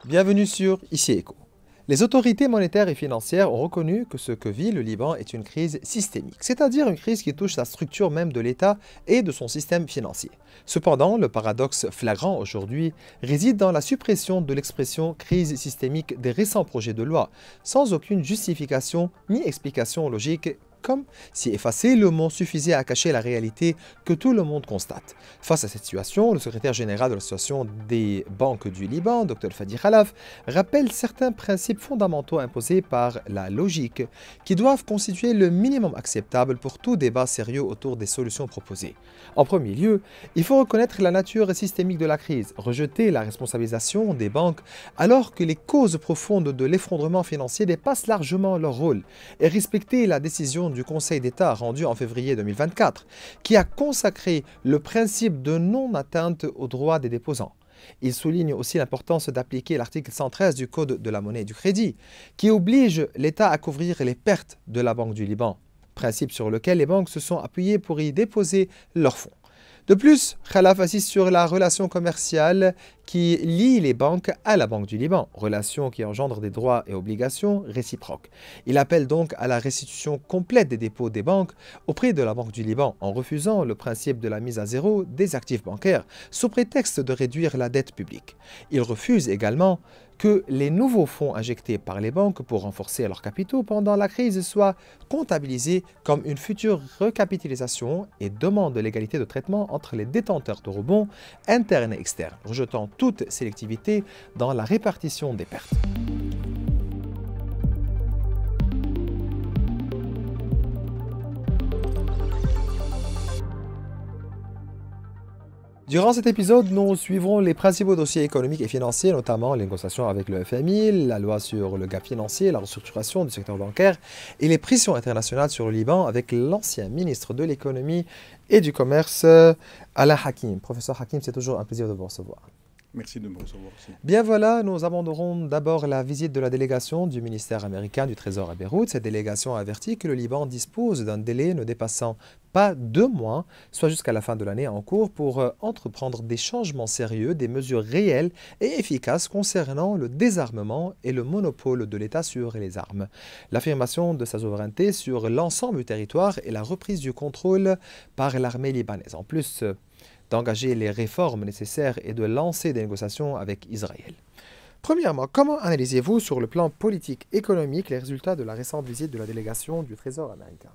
Bienvenue sur Ici Éco. Les autorités monétaires et financières ont reconnu que ce que vit le Liban est une crise systémique, c'est-à-dire une crise qui touche la structure même de l'État et de son système financier. Cependant, le paradoxe flagrant aujourd'hui réside dans la suppression de l'expression crise systémique des récents projets de loi, sans aucune justification ni explication logique, comme si effacer le mot suffisait à cacher la réalité que tout le monde constate. Face à cette situation, le secrétaire général de l'Association des banques du Liban, Dr Fadi Khalaf, rappelle certains principes fondamentaux imposés par la logique qui doivent constituer le minimum acceptable pour tout débat sérieux autour des solutions proposées. En premier lieu, il faut reconnaître la nature systémique de la crise, rejeter la responsabilisation des banques alors que les causes profondes de l'effondrement financier dépassent largement leur rôle et respecter la décision du Conseil d'État rendue en février 2024 qui a consacré le principe de non-atteinte aux droits des déposants. Il souligne aussi l'importance d'appliquer l'article 113 du Code de la monnaie et du crédit, qui oblige l'État à couvrir les pertes de la Banque du Liban, principe sur lequel les banques se sont appuyées pour y déposer leurs fonds. De plus, Khalaf insiste sur la relation commerciale qui lie les banques à la Banque du Liban, relation qui engendre des droits et obligations réciproques. Il appelle donc à la restitution complète des dépôts des banques auprès de la Banque du Liban en refusant le principe de la mise à zéro des actifs bancaires sous prétexte de réduire la dette publique. Il refuse également que les nouveaux fonds injectés par les banques pour renforcer leurs capitaux pendant la crise soient comptabilisés comme une future recapitalisation et demande l'égalité de traitement entre les détenteurs de rebonds internes et externes, rejetant toute sélectivité dans la répartition des pertes. Durant cet épisode, nous suivrons les principaux dossiers économiques et financiers, notamment les négociations avec le FMI, la loi sur le gap financier, la restructuration du secteur bancaire et les pressions internationales sur le Liban avec l'ancien ministre de l'économie et du commerce, Alain Hakim. Professeur Hakim, c'est toujours un plaisir de vous recevoir. Merci de me recevoir aussi. Bien voilà, nous aborderons d'abord la visite de la délégation du ministère américain du Trésor à Beyrouth. Cette délégation a averti que le Liban dispose d'un délai ne dépassant pas 2 mois, soit jusqu'à la fin de l'année en cours, pour entreprendre des changements sérieux, des mesures réelles et efficaces concernant le désarmement et le monopole de l'État sur les armes. L'affirmation de sa souveraineté sur l'ensemble du territoire et la reprise du contrôle par l'armée libanaise. En plus, d'engager les réformes nécessaires et de lancer des négociations avec Israël. Premièrement, comment analysez-vous sur le plan politique économique les résultats de la récente visite de la délégation du Trésor américain?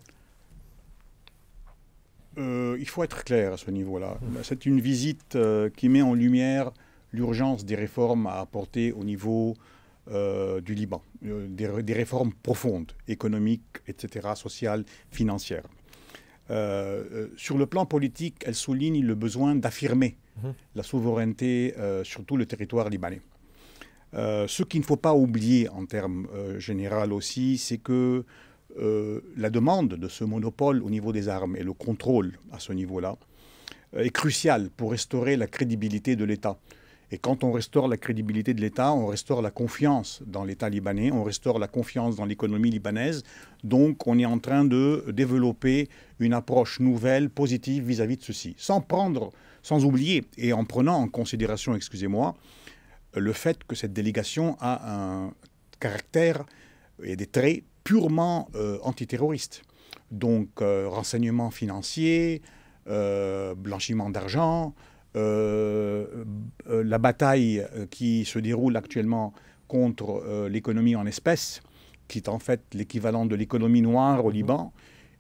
Il faut être clair à ce niveau-là. C'est une visite qui met en lumière l'urgence des réformes à apporter au niveau du Liban, des réformes profondes, économiques, etc., sociales, financières. Sur le plan politique, elle souligne le besoin d'affirmer la souveraineté sur tout le territoire libanais. Ce qu'il ne faut pas oublier en termes général aussi, c'est que la demande de ce monopole au niveau des armes et le contrôle à ce niveau-là est crucial pour restaurer la crédibilité de l'État. Et quand on restaure la crédibilité de l'État, on restaure la confiance dans l'État libanais, on restaure la confiance dans l'économie libanaise. Donc on est en train de développer une approche nouvelle, positive vis-à-vis de ceci. Sans oublier et en prenant en considération, excusez-moi, le fait que cette délégation a un caractère et des traits purement antiterroristes. Donc renseignement financier, blanchiment d'argent, la bataille qui se déroule actuellement contre l'économie en espèces, qui est en fait l'équivalent de l'économie noire au Liban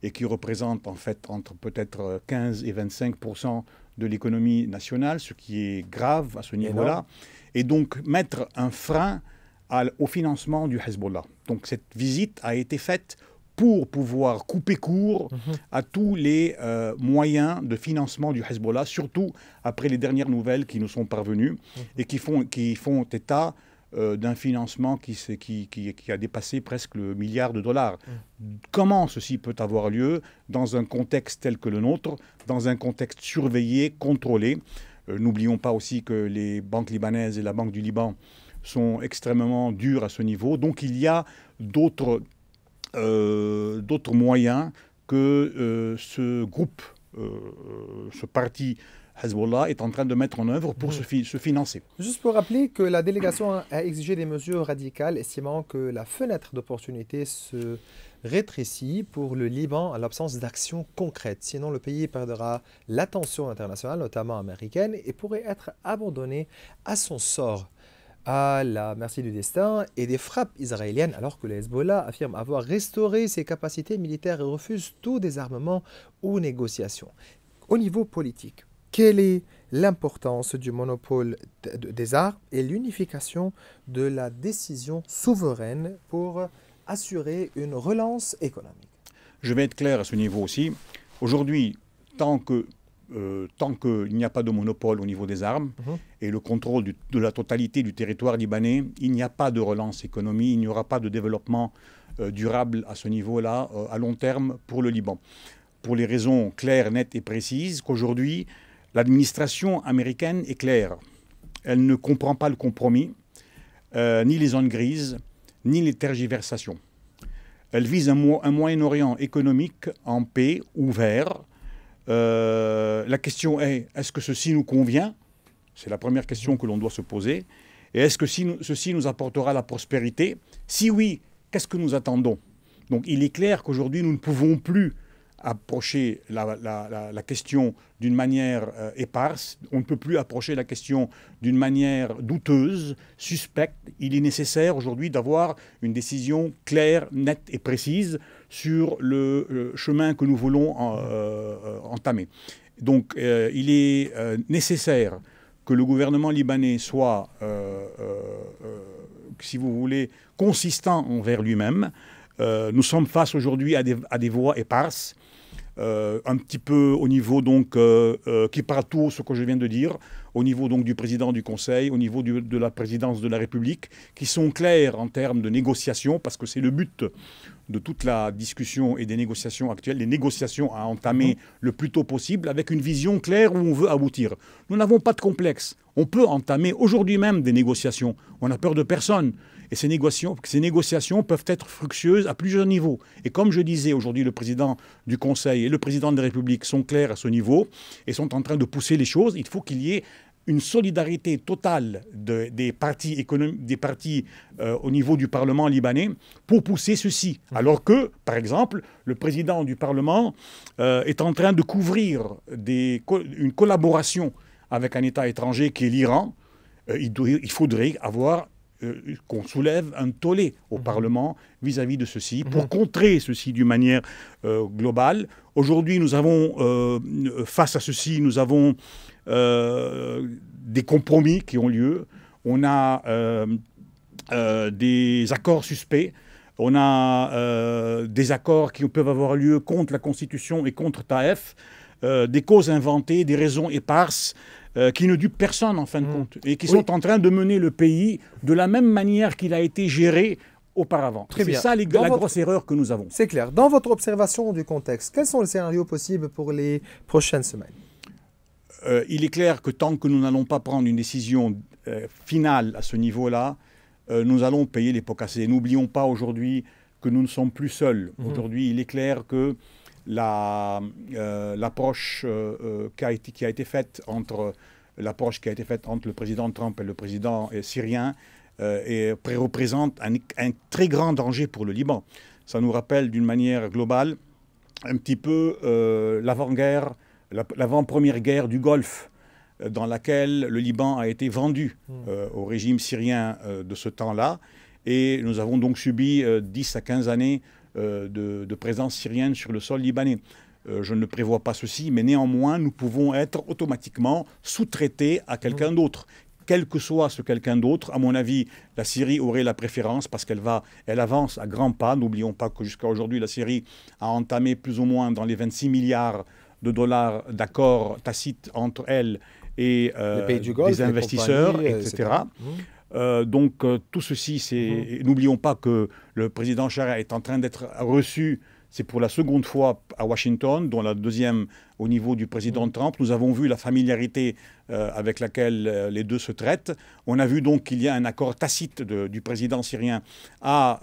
et qui représente en fait entre peut-être 15 et 25% de l'économie nationale, ce qui est grave à ce niveau-là, et donc mettre un frein au financement du Hezbollah. Donc cette visite a été faite pour pouvoir couper court à tous les moyens de financement du Hezbollah, surtout après les dernières nouvelles qui nous sont parvenues et qui font état d'un financement qui a dépassé presque le milliard de dollars. Comment ceci peut avoir lieu dans un contexte tel que le nôtre, dans un contexte surveillé, contrôlé? N'oublions pas aussi que les banques libanaises et la Banque du Liban sont extrêmement dures à ce niveau. Donc il y a d'autres moyens que ce groupe, ce parti Hezbollah est en train de mettre en œuvre pour se financer. Juste pour rappeler que la délégation a exigé des mesures radicales, estimant que la fenêtre d'opportunité se rétrécit pour le Liban en l'absence d'actions concrètes. Sinon, le pays perdra l'attention internationale, notamment américaine, et pourrait être abandonné à son sort, à la merci du destin et des frappes israéliennes, alors que le Hezbollah affirme avoir restauré ses capacités militaires et refuse tout désarmement ou négociation. Au niveau politique, quelle est l'importance du monopole des armes et l'unification de la décision souveraine pour assurer une relance économique? Je vais être clair à ce niveau aussi. Aujourd'hui, tant qu'il n'y a pas de monopole au niveau des armes et le contrôle de la totalité du territoire libanais, il n'y a pas de relance économique, il n'y aura pas de développement durable à ce niveau-là, à long terme, pour le Liban. Pour les raisons claires, nettes et précises, qu'aujourd'hui, l'administration américaine est claire. Elle ne comprend pas le compromis, ni les zones grises, ni les tergiversations. Elle vise un Moyen-Orient économique en paix, ouvert. La question est, est-ce que ceci nous convient? C'est la première question que l'on doit se poser. Et est-ce que ceci nous apportera la prospérité? Si oui, qu'est-ce que nous attendons? Donc il est clair qu'aujourd'hui, nous ne pouvons plus approcher la question d'une manière éparse. On ne peut plus approcher la question d'une manière douteuse, suspecte. Il est nécessaire aujourd'hui d'avoir une décision claire, nette et précise sur le chemin que nous voulons entamer. Donc il est nécessaire que le gouvernement libanais soit, si vous voulez, consistant envers lui-même. Nous sommes face aujourd'hui à des voix éparses. Un petit peu au niveau donc qui parle tout ce que je viens de dire, au niveau donc du président du Conseil, au niveau de la présidence de la République, qui sont clairs en termes de négociation, parce que c'est le but de toute la discussion et des négociations actuelles, les négociations à entamer le plus tôt possible, avec une vision claire où on veut aboutir. Nous n'avons pas de complexe. On peut entamer aujourd'hui même des négociations. On n'a peur de personne. Et ces négociations peuvent être fructueuses à plusieurs niveaux. Et comme je disais, aujourd'hui, le président du Conseil et le président de la République sont clairs à ce niveau et sont en train de pousser les choses. Il faut qu'il y ait une solidarité totale des partis au niveau du Parlement libanais pour pousser ceci. Alors que, par exemple, le président du Parlement est en train de couvrir une collaboration avec un État étranger qui est l'Iran. Il faudrait qu'on soulève un tollé au Parlement vis-à-vis de ceci, pour contrer ceci d'une manière globale. Aujourd'hui, nous avons, face à ceci, nous avons des compromis qui ont lieu. On a des accords suspects. On a des accords qui peuvent avoir lieu contre la Constitution et contre Taïf. Des causes inventées, des raisons éparses, qui ne dupent personne en fin de compte, et qui sont en train de mener le pays de la même manière qu'il a été géré auparavant. C'est ça la grosse erreur que nous avons. C'est clair. Dans votre observation du contexte, quels sont les scénarios possibles pour les prochaines semaines? Il est clair que tant que nous n'allons pas prendre une décision finale à ce niveau-là, nous allons payer les pots cassés. N'oublions pas aujourd'hui que nous ne sommes plus seuls. Aujourd'hui, il est clair que l'approche qui a été faite entre le président Trump et le président syrien représente un très grand danger pour le Liban. Ça nous rappelle d'une manière globale un petit peu l'avant-première guerre du Golfe, dans laquelle le Liban a été vendu au régime syrien de ce temps-là. Et nous avons donc subi 10 à 15 années de présence syrienne sur le sol libanais. Je ne prévois pas ceci, mais néanmoins, nous pouvons être automatiquement sous-traités à quelqu'un d'autre. Quel que soit ce quelqu'un d'autre, à mon avis, la Syrie aurait la préférence parce qu'elle avance à grands pas. N'oublions pas que jusqu'à aujourd'hui, la Syrie a entamé plus ou moins dans les 26 milliards de dollars d'accords tacites entre elle et les pays du Golfe, des investisseurs, etc. Donc tout ceci, n'oublions pas que le président Sharia est en train d'être reçu, c'est pour la seconde fois à Washington, dont la deuxième au niveau du président Trump. Nous avons vu la familiarité avec laquelle les deux se traitent. On a vu donc qu'il y a un accord tacite du président syrien à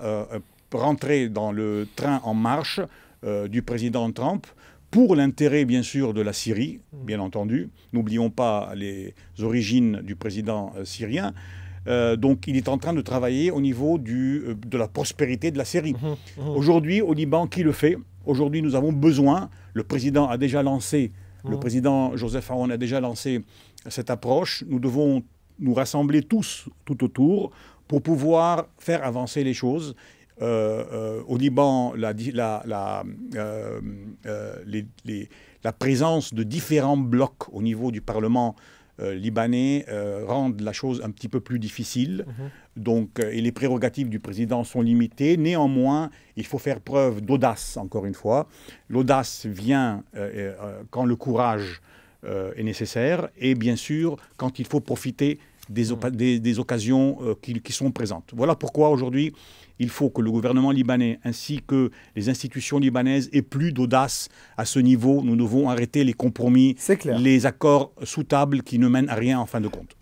rentrer dans le train en marche du président Trump pour l'intérêt, bien sûr, de la Syrie, bien entendu. N'oublions pas les origines du président syrien. Donc, il est en train de travailler au niveau de la prospérité de la Syrie. Aujourd'hui, au Liban, qui le fait? Aujourd'hui, nous avons besoin, le président a déjà lancé, le président Joseph Aoun a déjà lancé cette approche. Nous devons nous rassembler tous tout autour pour pouvoir faire avancer les choses. Au Liban, la présence de différents blocs au niveau du Parlement libanais rendent la chose un petit peu plus difficile. Donc, et les prérogatives du président sont limitées. Néanmoins, il faut faire preuve d'audace, encore une fois. L'audace vient quand le courage est nécessaire et bien sûr quand il faut profiter des occasions qui sont présentes. Voilà pourquoi aujourd'hui, il faut que le gouvernement libanais ainsi que les institutions libanaises aient plus d'audace à ce niveau. Nous devons arrêter les compromis, les accords sous table qui ne mènent à rien en fin de compte.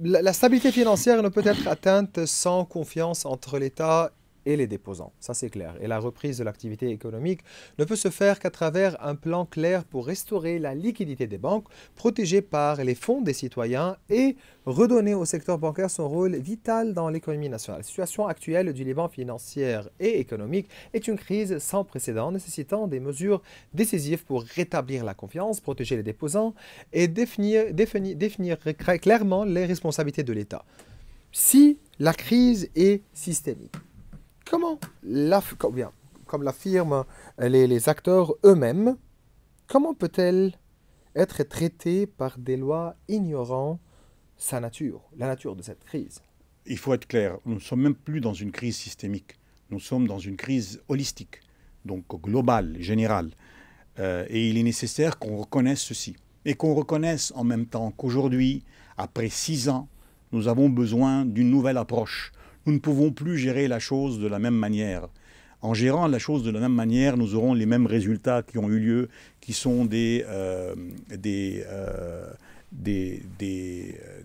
La stabilité financière ne peut être atteinte sans confiance entre l'État et les déposants, ça c'est clair. Et la reprise de l'activité économique ne peut se faire qu'à travers un plan clair pour restaurer la liquidité des banques, protégée par les fonds des citoyens et redonner au secteur bancaire son rôle vital dans l'économie nationale. La situation actuelle du Liban financière et économique est une crise sans précédent, nécessitant des mesures décisives pour rétablir la confiance, protéger les déposants et définir clairement les responsabilités de l'État. Si la crise est systémique, comme l'affirment les acteurs eux-mêmes, comment peut-elle être traitée par des lois ignorant sa nature, la nature de cette crise? Il faut être clair, nous ne sommes même plus dans une crise systémique, nous sommes dans une crise holistique, donc globale, générale. Et il est nécessaire qu'on reconnaisse ceci. Et qu'on reconnaisse en même temps qu'aujourd'hui, après 6 ans, nous avons besoin d'une nouvelle approche. Nous ne pouvons plus gérer la chose de la même manière. En gérant la chose de la même manière, nous aurons les mêmes résultats qui ont eu lieu, qui sont des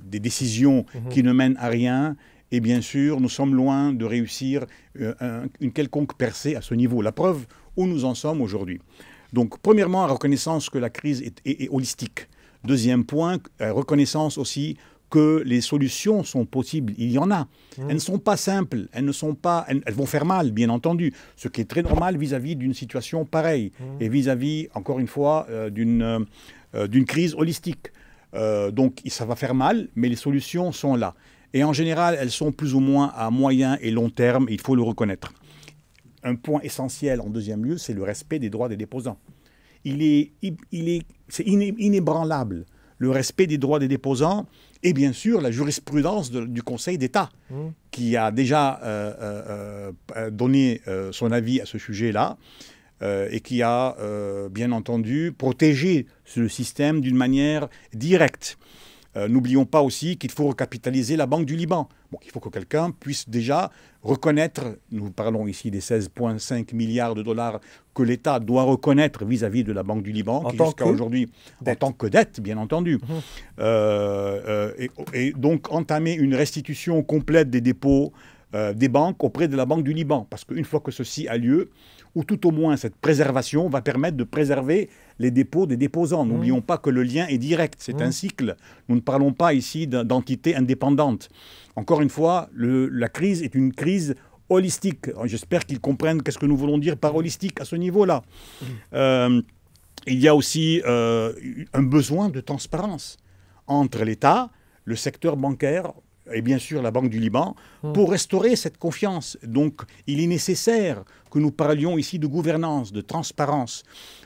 décisions qui ne mènent à rien. Et bien sûr, nous sommes loin de réussir une quelconque percée à ce niveau. La preuve où nous en sommes aujourd'hui. Donc, premièrement, reconnaissance que la crise est holistique. Deuxième point, reconnaissance aussi que les solutions sont possibles. Il y en a. Elles ne sont pas simples. Elles vont faire mal, bien entendu. Ce qui est très normal vis-à-vis d'une situation pareille. Et vis-à-vis, encore une fois, d'une crise holistique. Donc, ça va faire mal, mais les solutions sont là. Et en général, elles sont plus ou moins à moyen et long terme. Il faut le reconnaître. Un point essentiel, en deuxième lieu, c'est le respect des droits des déposants. C'est inébranlable. Le respect des droits des déposants et bien sûr la jurisprudence du Conseil d'État qui a déjà donné son avis à ce sujet-là et qui a bien entendu protégé le système d'une manière directe. N'oublions pas aussi qu'il faut recapitaliser la Banque du Liban. Bon, il faut que quelqu'un puisse déjà reconnaître, nous parlons ici des 16,5 milliards de dollars que l'État doit reconnaître vis-à-vis de la Banque du Liban, qui jusqu'à aujourd'hui, en tant que dette, bien entendu. Et donc entamer une restitution complète des dépôts des banques auprès de la Banque du Liban. Parce qu'une fois que ceci a lieu, ou tout au moins cette préservation va permettre de préserver les dépôts des déposants. N'oublions pas que le lien est direct, c'est un cycle. Nous ne parlons pas ici d'entités indépendantes. Encore une fois, la crise est une crise holistique. J'espère qu'ils comprennent qu'est-ce que nous voulons dire par holistique à ce niveau-là. Il y a aussi un besoin de transparence entre l'État, le secteur bancaire, et bien sûr la Banque du Liban, pour restaurer cette confiance. Donc, il est nécessaire que nous parlions ici de gouvernance, de transparence,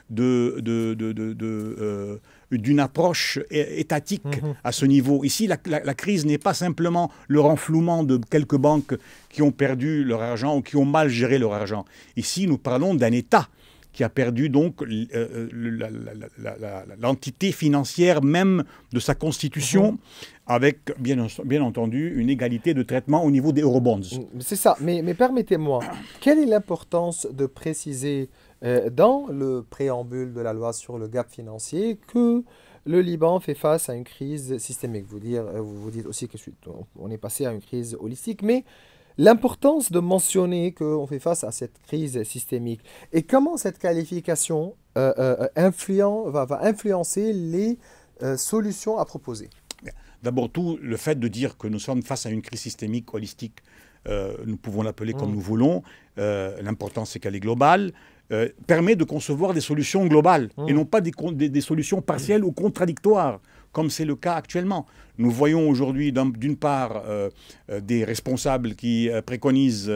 d'une approche étatique à ce niveau. Ici, la crise n'est pas simplement le renflouement de quelques banques qui ont perdu leur argent ou qui ont mal géré leur argent. Ici, nous parlons d'un État qui a perdu donc l'entité financière même de sa constitution, avec bien entendu une égalité de traitement au niveau des eurobonds. C'est ça, mais permettez-moi, quelle est l'importance de préciser dans le préambule de la loi sur le gap financier que le Liban fait face à une crise systémique? Vous dites aussi qu'on est passé à une crise holistique, mais l'importance de mentionner qu'on fait face à cette crise systémique et comment cette qualification va influencer les solutions à proposer. D'abord, tout le fait de dire que nous sommes face à une crise systémique holistique, nous pouvons l'appeler comme nous voulons, l'important c'est qu'elle est globale, permet de concevoir des solutions globales et non pas des solutions partielles ou contradictoires, comme c'est le cas actuellement. Nous voyons aujourd'hui, d'une part, des responsables qui préconisent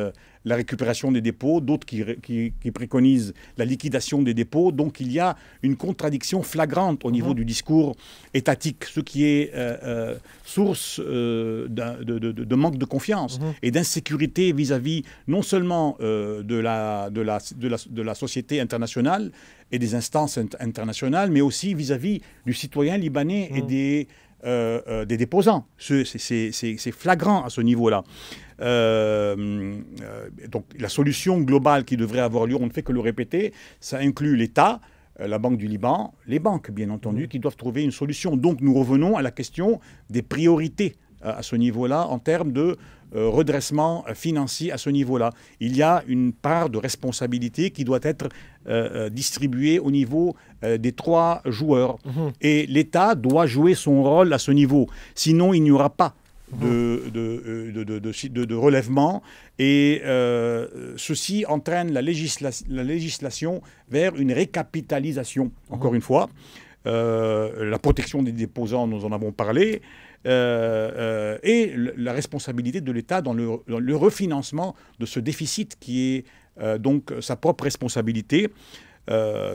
la récupération des dépôts, d'autres qui préconisent la liquidation des dépôts. Donc il y a une contradiction flagrante au niveau du discours étatique, ce qui est source de manque de confiance et d'insécurité vis-à-vis non seulement de la société internationale et des instances internationales, mais aussi vis-à-vis du citoyen libanais et des déposants. C'est flagrant à ce niveau-là. Donc la solution globale qui devrait avoir lieu, on ne fait que le répéter, ça inclut l'État, la Banque du Liban, les banques bien entendu, qui doivent trouver une solution. Donc nous revenons à la question des priorités à ce niveau-là en termes de redressement financier à ce niveau-là. Il y a une part de responsabilité qui doit être distribuée au niveau des trois joueurs. Et l'État doit jouer son rôle à ce niveau. Sinon, il n'y aura pas de relèvement et ceci entraîne la législation vers une récapitalisation, encore une fois. La protection des déposants, nous en avons parlé, et la responsabilité de l'État dans le refinancement de ce déficit qui est donc sa propre responsabilité.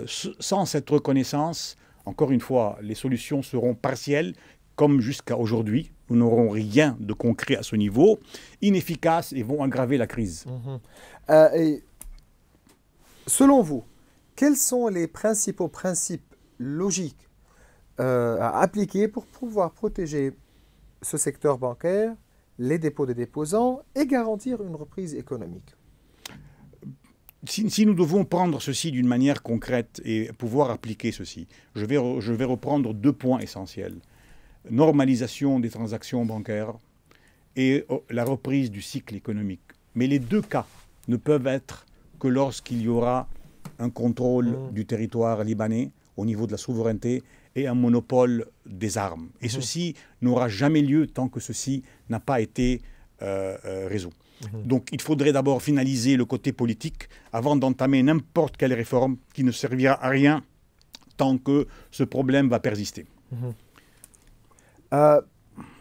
Sans cette reconnaissance, encore une fois, les solutions seront partielles, comme jusqu'à aujourd'hui. Nous n'aurons rien de concret à ce niveau, inefficaces et vont aggraver la crise. Et selon vous, quels sont les principaux principes logiques à appliquer pour pouvoir protéger ce secteur bancaire, les dépôts des déposants et garantir une reprise économique? Si nous devons prendre ceci d'une manière concrète et pouvoir appliquer ceci, je vais reprendre deux points essentiels. Normalisation des transactions bancaires et la reprise du cycle économique. Mais les deux cas ne peuvent être que lorsqu'il y aura un contrôle du territoire libanais au niveau de la souveraineté et un monopole des armes. Et ceci n'aura jamais lieu tant que ceci n'a pas été résolu. Donc il faudrait d'abord finaliser le côté politique avant d'entamer n'importe quelle réforme qui ne servira à rien tant que ce problème va persister.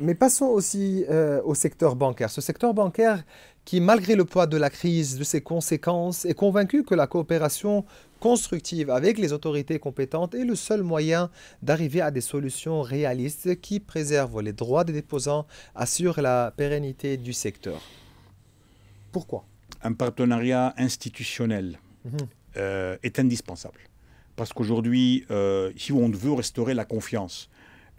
Mais passons aussi au secteur bancaire. Ce secteur bancaire qui, malgré le poids de la crise, de ses conséquences, est convaincu que la coopération constructive avec les autorités compétentes est le seul moyen d'arriver à des solutions réalistes qui préservent les droits des déposants, assurent la pérennité du secteur. Pourquoi? Un partenariat institutionnel est indispensable. Parce qu'aujourd'hui, si on veut restaurer la confiance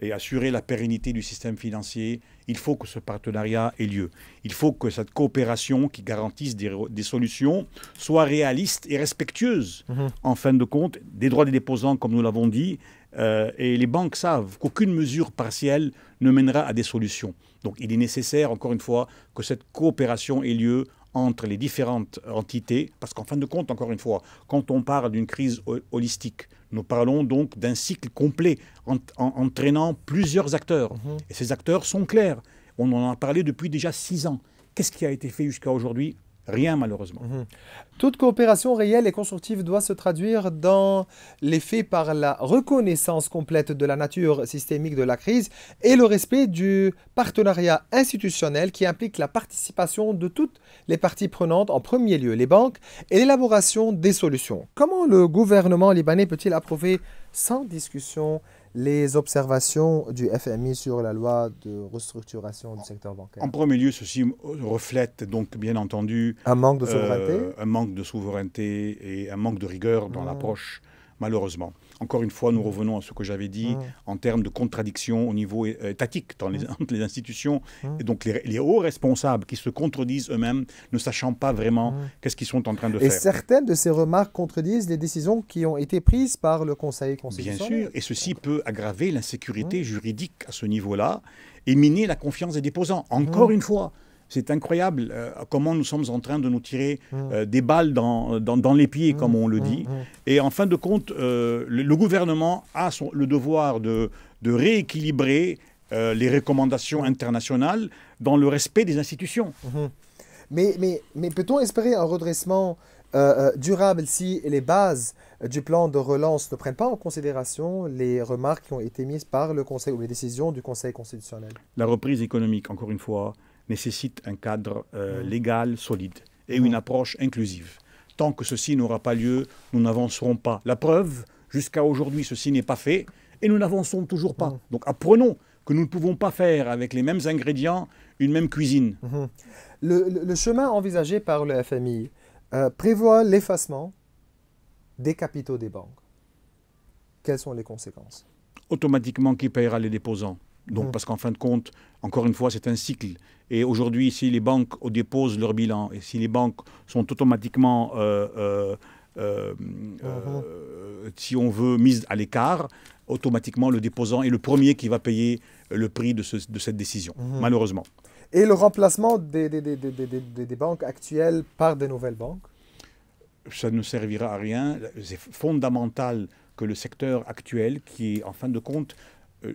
et assurer la pérennité du système financier, il faut que ce partenariat ait lieu. Il faut que cette coopération qui garantisse des solutions soit réaliste et respectueuse, en fin de compte, des droits des déposants, comme nous l'avons dit. Et les banques savent qu'aucune mesure partielle ne mènera à des solutions. Donc il est nécessaire, encore une fois, que cette coopération ait lieu entre les différentes entités, parce qu'en fin de compte, encore une fois, quand on parle d'une crise holistique, nous parlons donc d'un cycle complet entraînant plusieurs acteurs. Et ces acteurs sont clairs. On en a parlé depuis déjà 6 ans. Qu'est-ce qui a été fait jusqu'à aujourd'hui? Rien, malheureusement. Toute coopération réelle et constructive doit se traduire dans les faits par la reconnaissance complète de la nature systémique de la crise et le respect du partenariat institutionnel qui implique la participation de toutes les parties prenantes, en premier lieu les banques, et l'élaboration des solutions. Comment le gouvernement libanais peut-il approuver sans discussion les observations du FMI sur la loi de restructuration du secteur bancaire? En premier lieu, ceci reflète donc bien entendu un manque de souveraineté, un manque de souveraineté et un manque de rigueur dans l'approche, malheureusement. Encore une fois, nous revenons à ce que j'avais dit en termes de contradiction au niveau étatique entre les institutions et donc les hauts responsables qui se contredisent eux-mêmes, ne sachant pas vraiment qu'est-ce qu'ils sont en train de faire. Et certaines de ces remarques contredisent les décisions qui ont été prises par le Conseil constitutionnel. Bien sûr, et ceci peut aggraver l'insécurité juridique à ce niveau-là et miner la confiance des déposants. Encore une fois, C'est incroyable comment nous sommes en train de nous tirer des balles dans les pieds, comme on le dit. Et en fin de compte, le gouvernement a le devoir de rééquilibrer les recommandations internationales dans le respect des institutions. Mais peut-on espérer un redressement durable si les bases du plan de relance ne prennent pas en considération les remarques qui ont été mises par le Conseil ou les décisions du Conseil constitutionnel? La reprise économique, encore une fois, nécessite un cadre légal solide et une approche inclusive. Tant que ceci n'aura pas lieu, nous n'avancerons pas. La preuve, jusqu'à aujourd'hui, ceci n'est pas fait et nous n'avançons toujours pas. Donc apprenons que nous ne pouvons pas faire avec les mêmes ingrédients une même cuisine. Le chemin envisagé par le FMI prévoit l'effacement des capitaux des banques. Quelles sont les conséquences? Automatiquement, qui paiera les déposants? Donc, parce qu'en fin de compte, encore une fois, c'est un cycle. Et aujourd'hui, si les banques déposent leur bilan et si les banques sont automatiquement, si on veut, mises à l'écart, automatiquement, le déposant est le premier qui va payer le prix de cette décision, malheureusement. Et le remplacement des banques actuelles par de nouvelles banques? Ça ne servira à rien. C'est fondamental que le secteur actuel, qui est en fin de compte,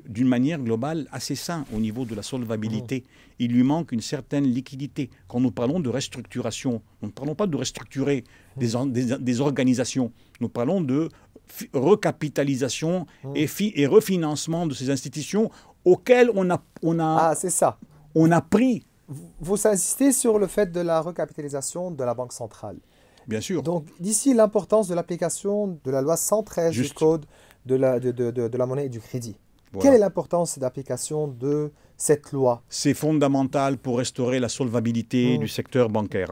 d'une manière globale, assez sain au niveau de la solvabilité. Il lui manque une certaine liquidité. Quand nous parlons de restructuration, nous ne parlons pas de restructurer des organisations. Nous parlons de recapitalisation et refinancement de ces institutions auxquelles c'est ça. On a pris. Vous insistez sur le fait de la recapitalisation de la Banque centrale. Bien sûr. Donc, d'ici l'importance de l'application de la loi 113 du Code de la monnaie et du crédit. Voilà. Quelle est l'importance d'application de cette loi? C'est fondamental pour restaurer la solvabilité du secteur bancaire.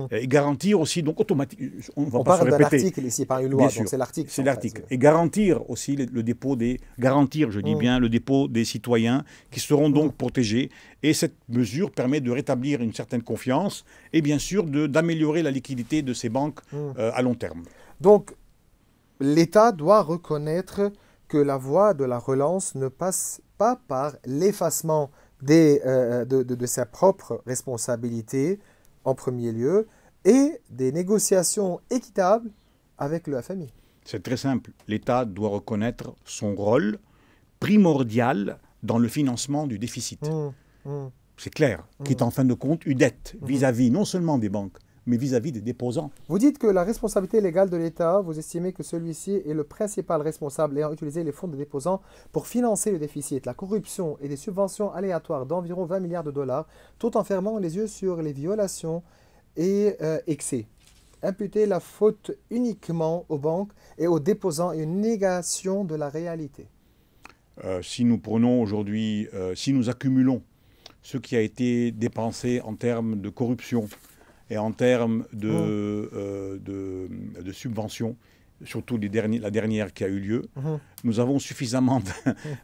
Et garantir aussi, donc automatiquement, on parle d'un article ici, pas une loi, donc c'est l'article. C'est l'article. Et garantir aussi le dépôt garantir, je dis bien, le dépôt des citoyens qui seront donc protégés. Et cette mesure permet de rétablir une certaine confiance et bien sûr d'améliorer la liquidité de ces banques à long terme. Donc, l'État doit reconnaître que la voie de la relance ne passe pas par l'effacement de sa propre responsabilité en premier lieu et des négociations équitables avec le FMI. C'est très simple. L'État doit reconnaître son rôle primordial dans le financement du déficit. C'est clair, qui est en fin de compte une dette vis-à-vis non seulement des banques, mais vis-à-vis des déposants. Vous dites que la responsabilité légale de l'État, vous estimez que celui-ci est le principal responsable ayant utilisé les fonds des déposants pour financer le déficit, la corruption et des subventions aléatoires d'environ 20 milliards de dollars, tout en fermant les yeux sur les violations et excès. Imputer la faute uniquement aux banques et aux déposants est une négation de la réalité. Si nous prenons aujourd'hui, si nous accumulons ce qui a été dépensé en termes de corruption, et en termes de subventions, surtout la dernière qui a eu lieu, nous avons suffisamment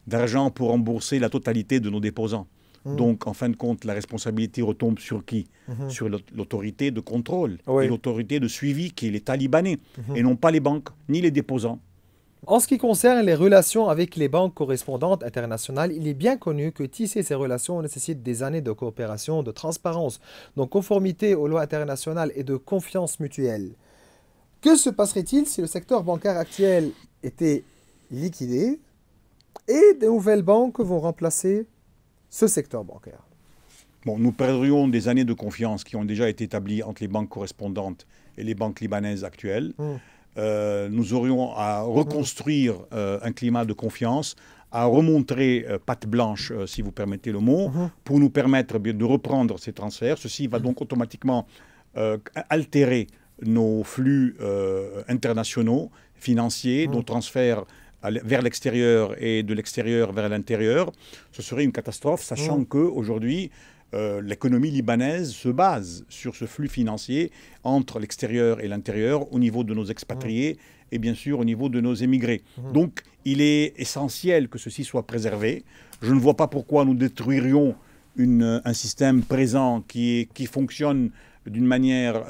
d'argent pour rembourser la totalité de nos déposants. Donc, en fin de compte, la responsabilité retombe sur qui? Sur l'autorité de contrôle et l'autorité de suivi qui est l'État libanais, et non pas les banques, ni les déposants. En ce qui concerne les relations avec les banques correspondantes internationales, il est bien connu que tisser ces relations nécessite des années de coopération, de transparence, de conformité aux lois internationales et de confiance mutuelle. Que se passerait-il si le secteur bancaire actuel était liquidé et de nouvelles banques vont remplacer ce secteur bancaire? Bon, nous perdrions des années de confiance qui ont déjà été établies entre les banques correspondantes et les banques libanaises actuelles. Nous aurions à reconstruire un climat de confiance, à remontrer patte blanche, si vous permettez le mot, pour nous permettre de reprendre ces transferts. Ceci va donc automatiquement altérer nos flux internationaux, financiers, nos transferts vers l'extérieur et de l'extérieur vers l'intérieur. Ce serait une catastrophe, sachant qu'aujourd'hui, l'économie libanaise se base sur ce flux financier entre l'extérieur et l'intérieur au niveau de nos expatriés et bien sûr au niveau de nos émigrés. Donc il est essentiel que ceci soit préservé. Je ne vois pas pourquoi nous détruirions un système présent qui fonctionne d'une manière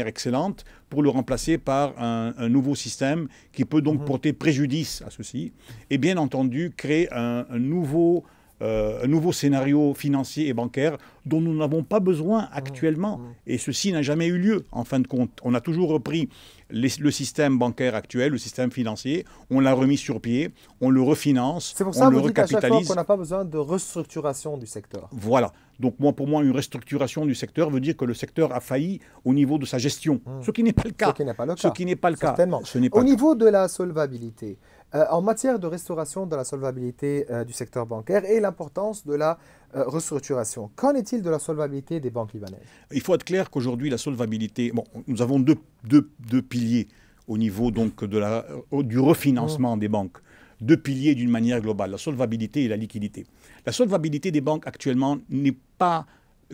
excellente pour le remplacer par un nouveau système qui peut donc porter préjudice à ceci et bien entendu créer un nouveau un nouveau scénario financier et bancaire dont nous n'avons pas besoin actuellement. Et ceci n'a jamais eu lieu, en fin de compte. On a toujours repris le système bancaire actuel, le système financier, on l'a remis sur pied, on le refinance, C'est pour ça on que le vous dites à chaque fois recapitalise. qu'on n'a pas besoin de restructuration du secteur. Voilà. Donc pour moi, une restructuration du secteur veut dire que le secteur a failli au niveau de sa gestion, ce qui n'est pas le cas. Ce qui n'est pas le cas. Ce qui n'est pas le cas. Certainement. Ce n'est pas Au le cas. niveau de la solvabilité, en matière de restauration de la solvabilité du secteur bancaire et l'importance de la restructuration, qu'en est-il de la solvabilité des banques libanaises? Il faut être clair qu'aujourd'hui, la solvabilité, bon, nous avons deux piliers au niveau donc du refinancement des banques. Deux piliers d'une manière globale, la solvabilité et la liquidité. La solvabilité des banques actuellement n'est pas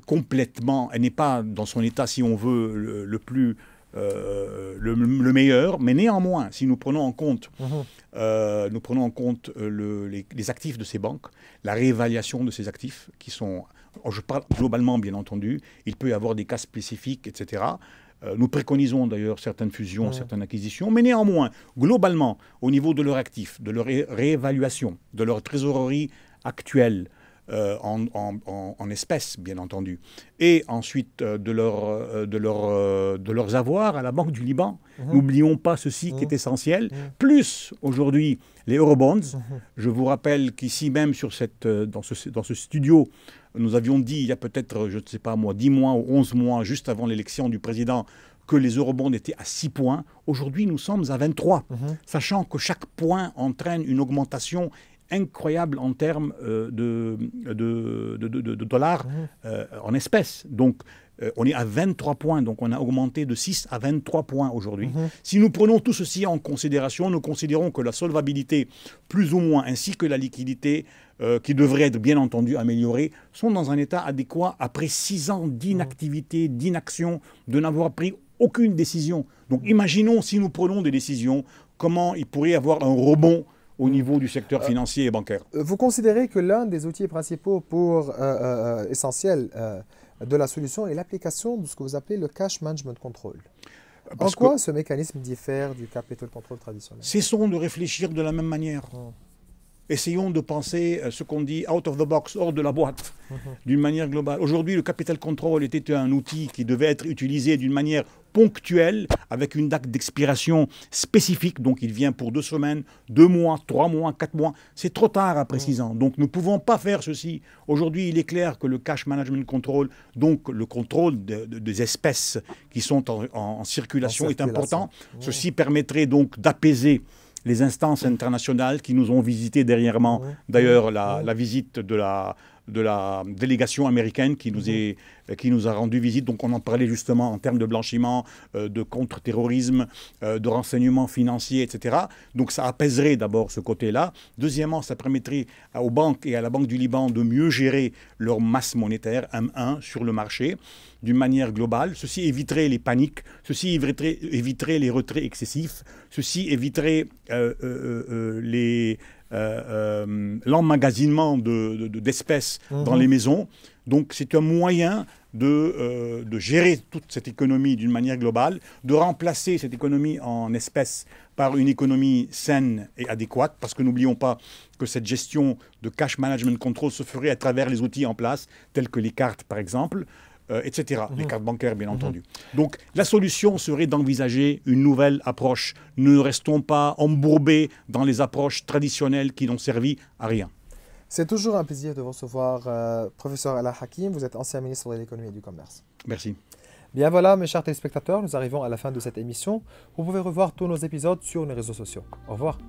complètement, elle n'est pas dans son état, si on veut, le meilleur, mais néanmoins, si nous prenons en compte, les actifs de ces banques, la réévaluation de ces actifs, qui sont, je parle globalement bien entendu, il peut y avoir des cas spécifiques, etc. Nous préconisons d'ailleurs certaines fusions, certaines acquisitions, mais néanmoins, globalement, au niveau de leurs actifs, de leur réévaluation, de leur trésorerie actuelle, en espèces, bien entendu, et ensuite de leurs avoirs à la Banque du Liban. N'oublions pas ceci qui est essentiel. Plus, aujourd'hui, les eurobonds. Je vous rappelle qu'ici même, dans ce studio, nous avions dit, il y a peut-être, je ne sais pas moi, 10 mois ou 11 mois, juste avant l'élection du président, que les eurobonds étaient à 6 points. Aujourd'hui, nous sommes à 23, sachant que chaque point entraîne une augmentation incroyable en termes de dollars en espèces. Donc, on est à 23 points, donc on a augmenté de 6 à 23 points aujourd'hui. Si nous prenons tout ceci en considération, nous considérons que la solvabilité, plus ou moins, ainsi que la liquidité, qui devrait être bien entendu améliorée, sont dans un état adéquat après 6 ans d'inactivité, d'inaction, de n'avoir pris aucune décision. Donc imaginons si nous prenons des décisions, comment il pourrait y avoir un rebond au niveau du secteur financier et bancaire. Vous considérez que l'un des outils principaux essentiels de la solution est l'application de ce que vous appelez le Cash Management Control. En quoi ce mécanisme diffère du Capital Control traditionnel? Cessons de réfléchir de la même manière. Essayons de penser ce qu'on dit out of the box, hors de la boîte, d'une manière globale. Aujourd'hui, le Capital Control était un outil qui devait être utilisé d'une manière ponctuelle, avec une date d'expiration spécifique. Donc, il vient pour 2 semaines, 2 mois, 3 mois, 4 mois. C'est trop tard après 6 ans. Donc, nous ne pouvons pas faire ceci. Aujourd'hui, il est clair que le Cash Management Control, donc le contrôle des espèces qui sont en circulation, est important. Ceci permettrait donc d'apaiser les instances internationales qui nous ont visités dernièrement. D'ailleurs, la visite de la délégation américaine qui nous a rendu visite. Donc on en parlait justement en termes de blanchiment, de contre-terrorisme, de renseignements financiers, etc. Donc ça apaiserait d'abord ce côté-là. Deuxièmement, ça permettrait aux banques et à la Banque du Liban de mieux gérer leur masse monétaire, M1, sur le marché, d'une manière globale. Ceci éviterait les paniques, ceci éviterait les retraits excessifs, ceci éviterait l'emmagasinement d'espèces dans les maisons. Donc c'est un moyen de gérer toute cette économie d'une manière globale, de remplacer cette économie en espèces par une économie saine et adéquate, parce que n'oublions pas que cette gestion de cash management control se ferait à travers les outils en place, tels que les cartes par exemple, etc. Les cartes bancaires, bien entendu. Donc, la solution serait d'envisager une nouvelle approche. Ne restons pas embourbés dans les approches traditionnelles qui n'ont servi à rien. C'est toujours un plaisir de vous recevoir, professeur Alaa Hakim. Vous êtes ancien ministre de l'économie et du commerce. Merci. Bien voilà, mes chers téléspectateurs, nous arrivons à la fin de cette émission. Vous pouvez revoir tous nos épisodes sur nos réseaux sociaux. Au revoir.